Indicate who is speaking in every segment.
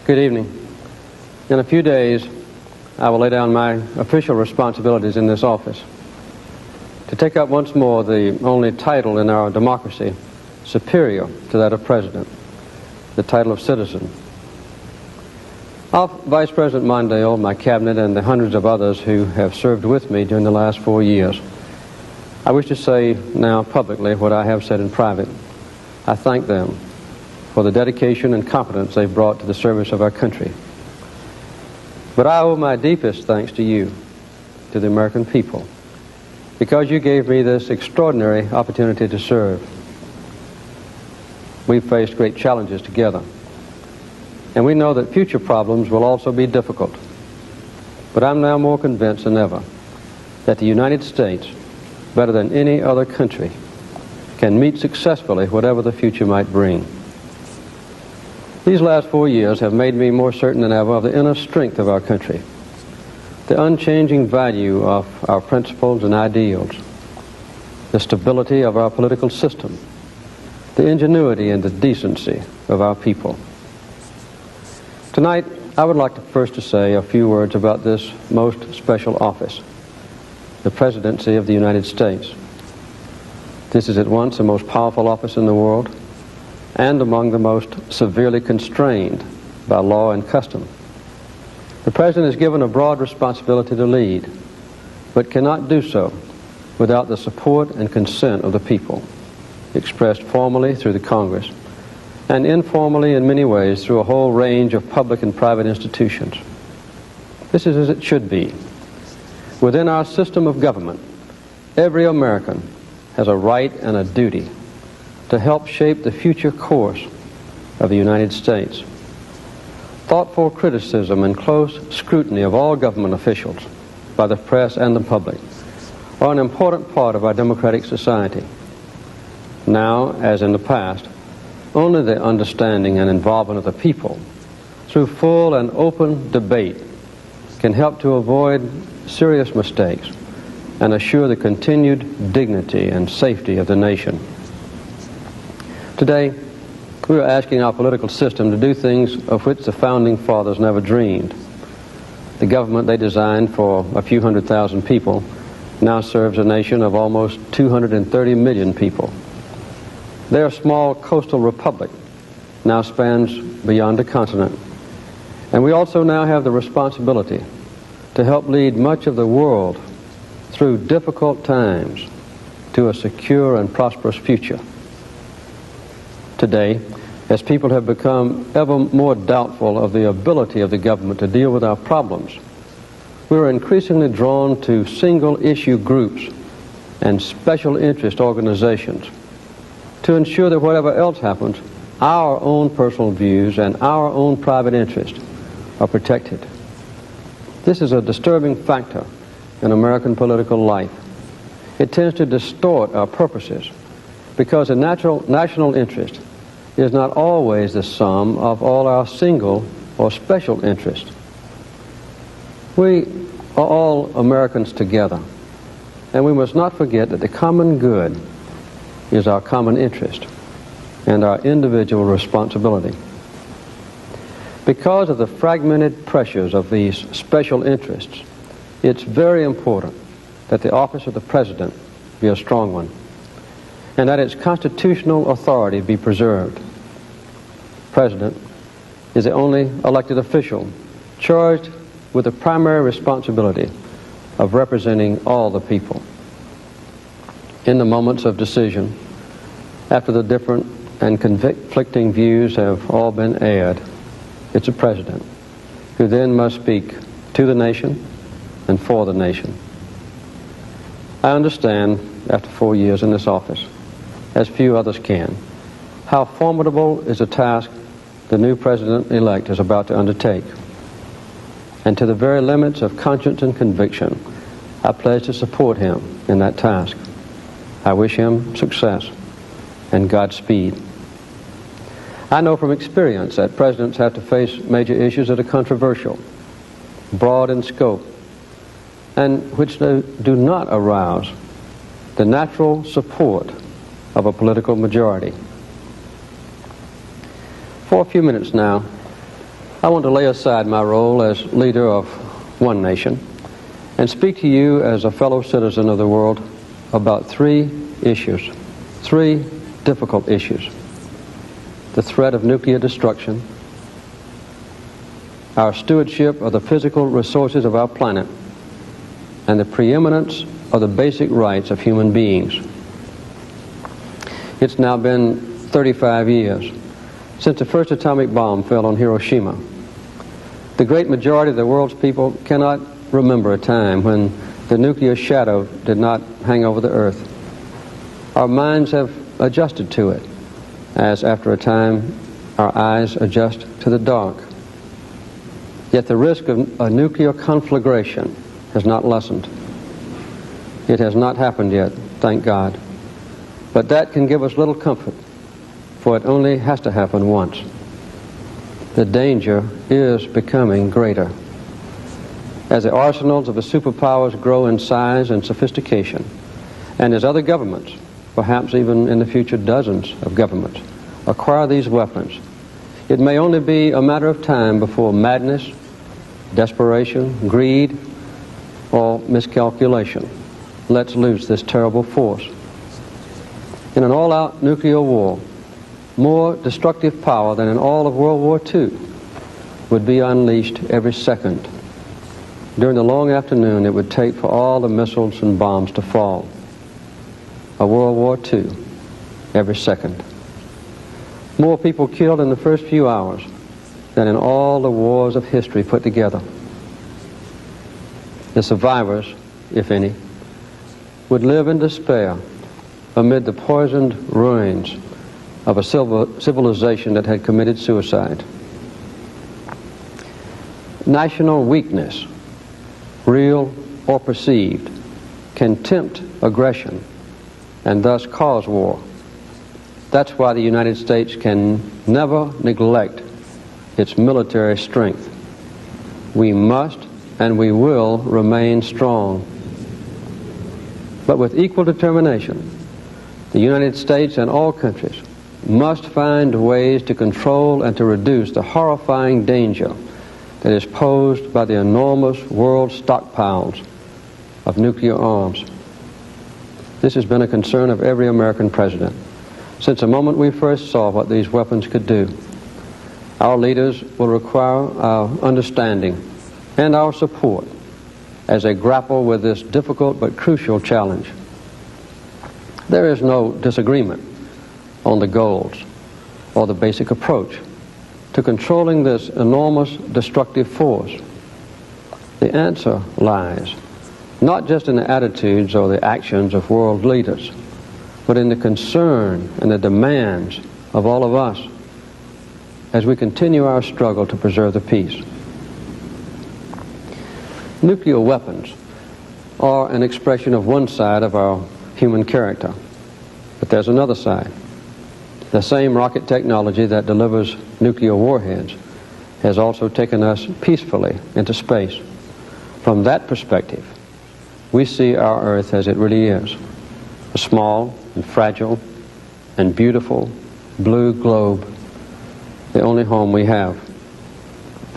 Speaker 1: Good evening. In a few days, I will lay down my official responsibilities in this office to take up once more the only title in our democracy superior to that of President, the title of citizen. Of Vice President Mondale, my cabinet, and the hundreds of others who have served with me during the last 4 years, I wish to say now publicly what I have said in private. I thank them for the dedication and competence they've brought to the service of our country. But I owe my deepest thanks to you, to the American people, because you gave me this extraordinary opportunity to serve. We've faced great challenges together, and we know that future problems will also be difficult. But I'm now more convinced than ever that the United States, better than any other country, can meet successfully whatever the future might bring. These last 4 years have made me more certain than ever of the inner strength of our country, the unchanging value of our principles and ideals, the stability of our political system, the ingenuity and the decency of our people. Tonight, I would like first to say a few words about this most special office, the Presidency of the United States. This is at once the most powerful office in the world and among the most severely constrained by law and custom. The President is given a broad responsibility to lead, but cannot do so without the support and consent of the people, expressed formally through the Congress and informally in many ways through a whole range of public and private institutions. This is as it should be. Within our system of government, every American has a right and a duty to help shape the future course of the United States. Thoughtful criticism and close scrutiny of all government officials by the press and the public are an important part of our democratic society. Now, as in the past, only the understanding and involvement of the people through full and open debate can help to avoid serious mistakes and assure the continued dignity and safety of the nation. Today, we are asking our political system to do things of which the Founding Fathers never dreamed. The government they designed for a few 100,000 people now serves a nation of almost 230 million people. Their small coastal republic now spans beyond a continent. And we also now have the responsibility to help lead much of the world through difficult times to a secure and prosperous future. Today, as people have become ever more doubtful of the ability of the government to deal with our problems, we are increasingly drawn to single-issue groups and special interest organizations to ensure that whatever else happens, our own personal views and our own private interest are protected. This is a disturbing factor in American political life. It tends to distort our purposes because the national interest is not always the sum of all our single or special interests. We are all Americans together, and we must not forget that the common good is our common interest and our individual responsibility. Because of the fragmented pressures of these special interests, it's very important that the office of the President be a strong one, and that its constitutional authority be preserved. The President is the only elected official charged with the primary responsibility of representing all the people. In the moments of decision, after the different and conflicting views have all been aired, it's a President who then must speak to the nation and for the nation. I understand, after 4 years in this office, as few others can, how formidable is the task the new President-elect is about to undertake. And to the very limits of conscience and conviction, I pledge to support him in that task. I wish him success and Godspeed. I know from experience that presidents have to face major issues that are controversial, broad in scope, and which do not arouse the natural support of a political majority. For a few minutes now, I want to lay aside my role as leader of one nation and speak to you as a fellow citizen of the world about three issues, three difficult issues: the threat of nuclear destruction, our stewardship of the physical resources of our planet, and the preeminence of the basic rights of human beings. It's now been 35 years since the first atomic bomb fell on Hiroshima. The great majority of the world's people cannot remember a time when the nuclear shadow did not hang over the earth. Our minds have adjusted to it, as after a time our eyes adjust to the dark. Yet the risk of a nuclear conflagration has not lessened. It has not happened yet, thank God. But that can give us little comfort, for it only has to happen once. The danger is becoming greater. As the arsenals of the superpowers grow in size and sophistication, and as other governments, perhaps even in the future dozens of governments, acquire these weapons, it may only be a matter of time before madness, desperation, greed, or miscalculation lets loose this terrible force. In an all-out nuclear war, more destructive power than in all of World War II would be unleashed every second. During the long afternoon it would take for all the missiles and bombs to fall. A World War II every second. More people killed in the first few hours than in all the wars of history put together. The survivors, if any, would live in despair amid the poisoned ruins of a civilization that had committed suicide. National weakness, real or perceived, can tempt aggression and thus cause war. That's why the United States can never neglect its military strength. We must and we will remain strong. But with equal determination, the United States and all countries must find ways to control and to reduce the horrifying danger that is posed by the enormous world stockpiles of nuclear arms. This has been a concern of every American president since the moment we first saw what these weapons could do. Our leaders will require our understanding and our support as they grapple with this difficult but crucial challenge. There is no disagreement on the goals or the basic approach to controlling this enormous destructive force. The answer lies not just in the attitudes or the actions of world leaders, but in the concern and the demands of all of us as we continue our struggle to preserve the peace. Nuclear weapons are an expression of one side of our human character, but there's another side. The same rocket technology that delivers nuclear warheads has also taken us peacefully into space. From that perspective, we see our Earth as it really is, a small and fragile and beautiful blue globe, the only home we have.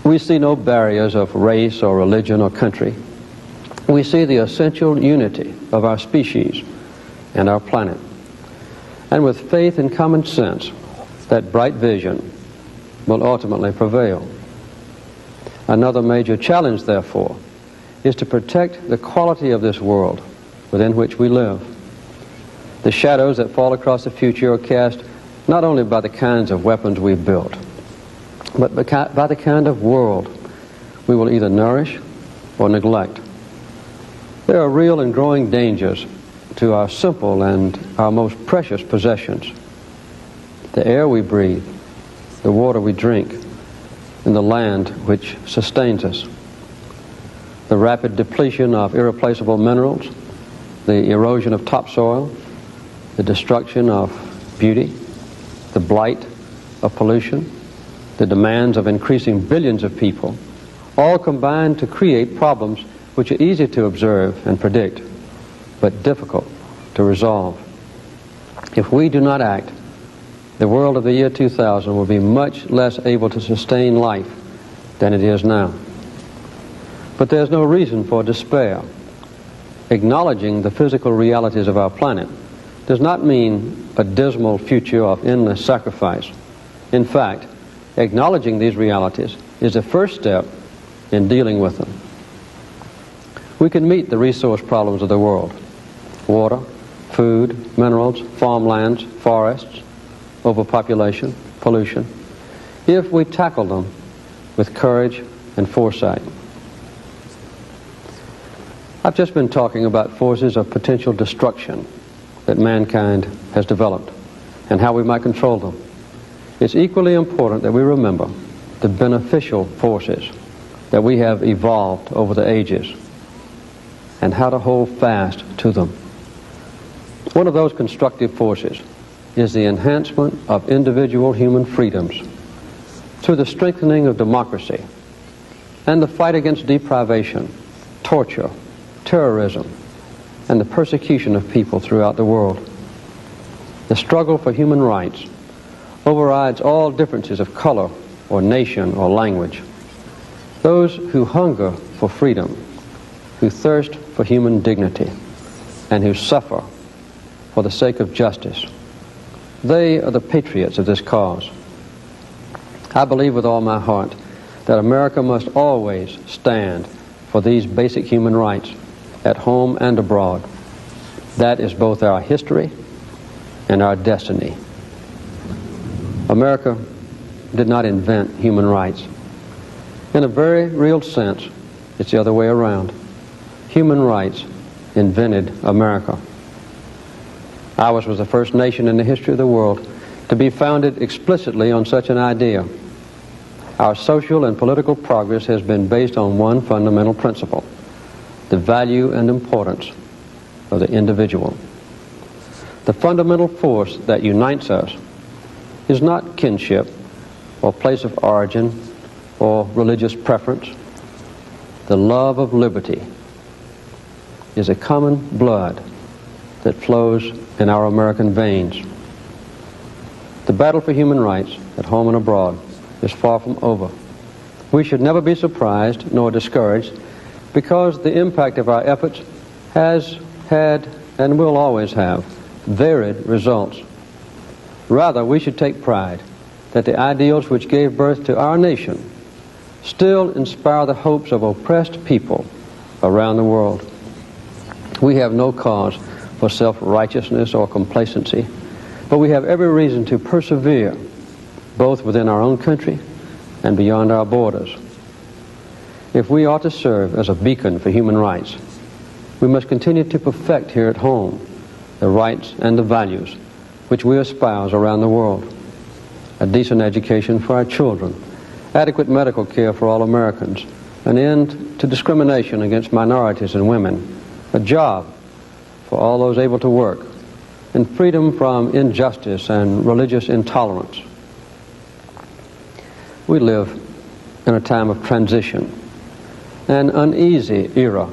Speaker 1: We see no barriers of race or religion or country. We see the essential unity of our species and our planet. And with faith and common sense, that bright vision will ultimately prevail. Another major challenge, therefore, is to protect the quality of this world within which we live. The shadows that fall across the future are cast not only by the kinds of weapons we've built, but by the kind of world we will either nourish or neglect. There are real and growing dangers to our simple and our most precious possessions: the air we breathe, the water we drink, and the land which sustains us. The rapid depletion of irreplaceable minerals, the erosion of topsoil, the destruction of beauty, the blight of pollution, the demands of increasing billions of people, all combine to create problems which are easy to observe and predict, but difficult to resolve. If we do not act, the world of the year 2000 will be much less able to sustain life than it is now. But there's no reason for despair. Acknowledging the physical realities of our planet does not mean a dismal future of endless sacrifice. In fact, acknowledging these realities is the first step in dealing with them. We can meet the resource problems of the world: water, food, minerals, farmlands, forests, overpopulation, pollution, if we tackle them with courage and foresight. I've just been talking about forces of potential destruction that mankind has developed and how we might control them. It's equally important that we remember the beneficial forces that we have evolved over the ages and how to hold fast to them. One of those constructive forces is the enhancement of individual human freedoms through the strengthening of democracy and the fight against deprivation, torture, terrorism, and the persecution of people throughout the world. The struggle for human rights overrides all differences of color or nation or language. Those who hunger for freedom, who thirst for human dignity, and who suffer for the sake of justice, they are the patriots of this cause. I believe with all my heart that America must always stand for these basic human rights at home and abroad. That is both our history and our destiny. America did not invent human rights. In a very real sense, it's the other way around. Human rights invented America. Ours was the first nation in the history of the world to be founded explicitly on such an idea. Our social and political progress has been based on one fundamental principle: the value and importance of the individual. The fundamental force that unites us is not kinship or place of origin or religious preference. The love of liberty is a common blood that flows in our American veins. The battle for human rights at home and abroad is far from over. We should never be surprised nor discouraged because the impact of our efforts has had and will always have varied results. Rather, we should take pride that the ideals which gave birth to our nation still inspire the hopes of oppressed people around the world. We have no cause for self-righteousness or complacency, but we have every reason to persevere, both within our own country and beyond our borders. If we are to serve as a beacon for human rights, we must continue to perfect here at home the rights and the values which we espouse around the world: a decent education for our children, adequate medical care for all Americans, an end to discrimination against minorities and women, a job for all those able to work, and freedom from injustice and religious intolerance. We live in a time of transition, an uneasy era,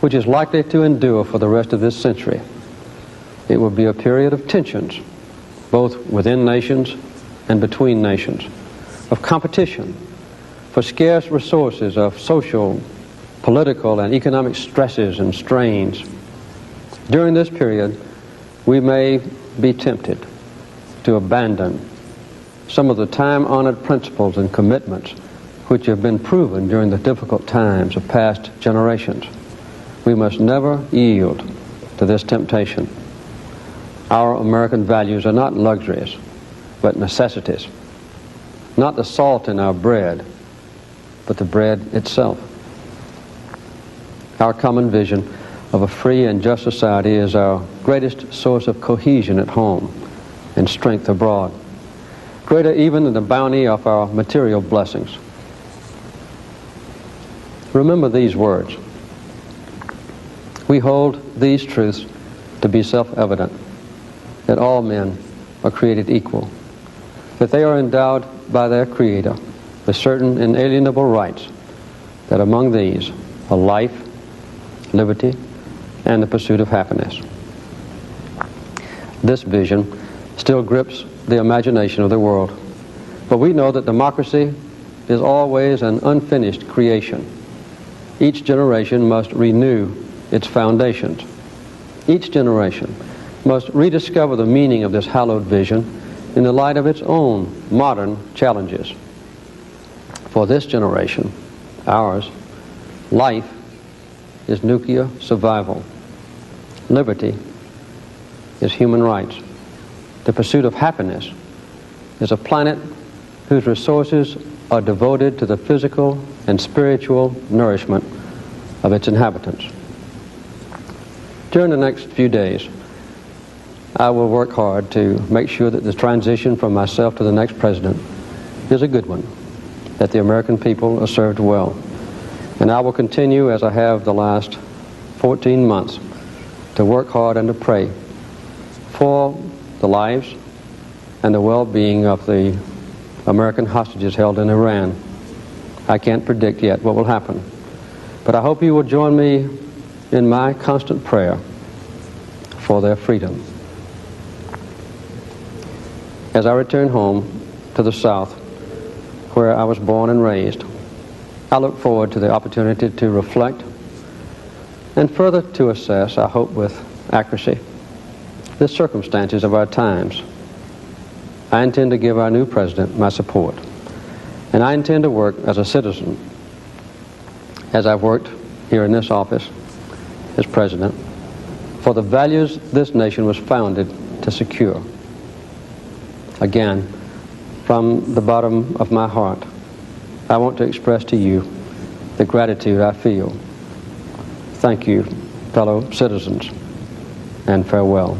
Speaker 1: which is likely to endure for the rest of this century. It will be a period of tensions, both within nations and between nations, of competition for scarce resources, of social, political, and economic stresses and strains. During this period, we may be tempted to abandon some of the time-honored principles and commitments which have been proven during the difficult times of past generations. We must never yield to this temptation. Our American values are not luxuries, but necessities. Not the salt in our bread, but the bread itself. Our common vision of a free and just society is our greatest source of cohesion at home and strength abroad, greater even than the bounty of our material blessings. Remember these words. We hold these truths to be self-evident, that all men are created equal, that they are endowed by their Creator with certain inalienable rights, that among these are life, liberty, and the pursuit of happiness. This vision still grips the imagination of the world, but we know that democracy is always an unfinished creation. Each generation must renew its foundations. Each generation must rediscover the meaning of this hallowed vision in the light of its own modern challenges. For this generation, ours, life is nuclear survival. Liberty is human rights. The pursuit of happiness is a planet whose resources are devoted to the physical and spiritual nourishment of its inhabitants. During the next few days, I will work hard to make sure that the transition from myself to the next president is a good one, that the American people are served well. And I will continue, as I have the last 14 months, to work hard and to pray for the lives and the well-being of the American hostages held in Iran. I can't predict yet what will happen, but I hope you will join me in my constant prayer for their freedom. As I return home to the South, where I was born and raised, I look forward to the opportunity to reflect and further to assess, I hope with accuracy, the circumstances of our times. I intend to give our new president my support, and I intend to work as a citizen, as I've worked here in this office as president, for the values this nation was founded to secure. Again, from the bottom of my heart, I want to express to you the gratitude I feel. Thank you, fellow citizens, and farewell.